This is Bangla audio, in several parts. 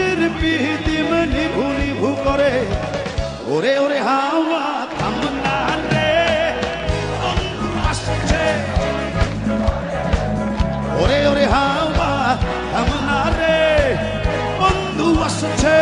মাটির পিদিম নিভু নিভু করে ওরে ওরে হাওয়া থামনা রে বন্ধু আসছে ওরে ওরে হাওয়া থামনা রে বন্ধু আসছে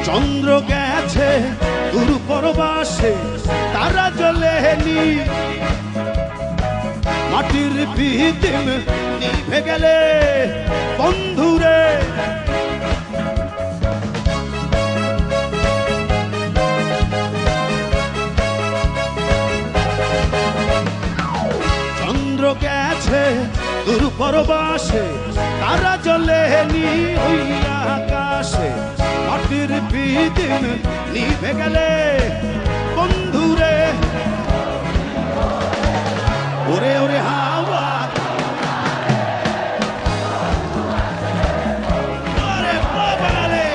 চন্দ্র গেছে দূর পরবাসে তারা জ্বলেনি মাটির পিদিম নিভে গেলে বন্ধুরে চন্দ্র গেছে দূর পরবাসে তারা জ্বলেনি ওই আকাশে মাটির পিদিম নিভে গেলে বন্ধুরে ওরে ওরে হাওয়া আরে বাবা রে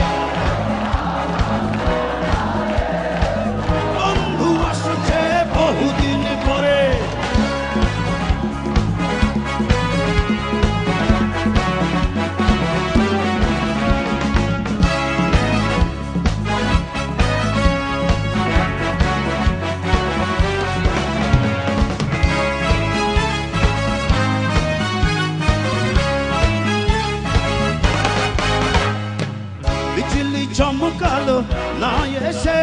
বন্ধু আসছে বহুদিন পরে বিজলি চমকালো না এসে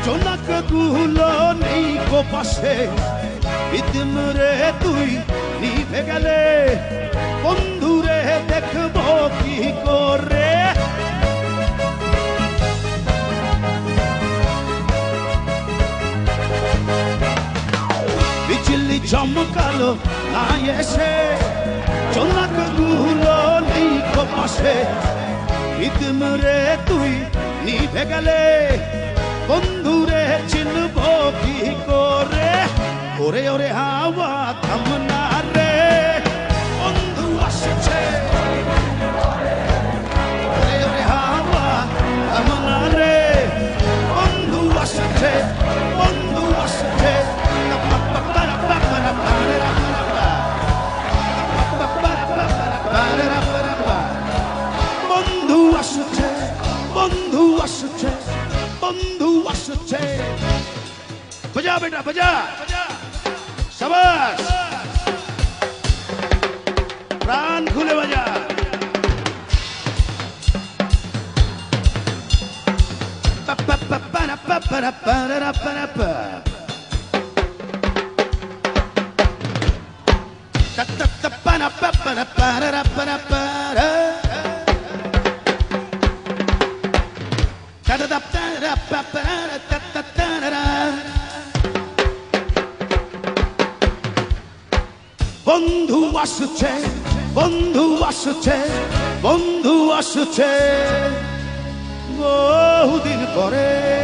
জোনাক গুলো নেই গো পাশে পিদিম রে তুই নিভে গেলে বন্ধুরে দেখবো কি করে বিজলি চমকালো না এসে জোনাক গুলো নেই গো পাশে পিদিম রে তুই নিভে গেলে বন্ধুরে চিনব কি করে ওরে ওরে হাওয়া থামনা রে বন্ধু আসছে ওরে ওরে হাওয়া থামনা রে বন্ধু আসছে বন্ধু আসছে বন্ধু আসছে বন্ধু আসছে বন্ধু আসছে बजा बेटा बजा शाबाश प्राण खुले बजा বন্ধু আসছে বন্ধু আসছে বন্ধু আসছে বহুদিন পরে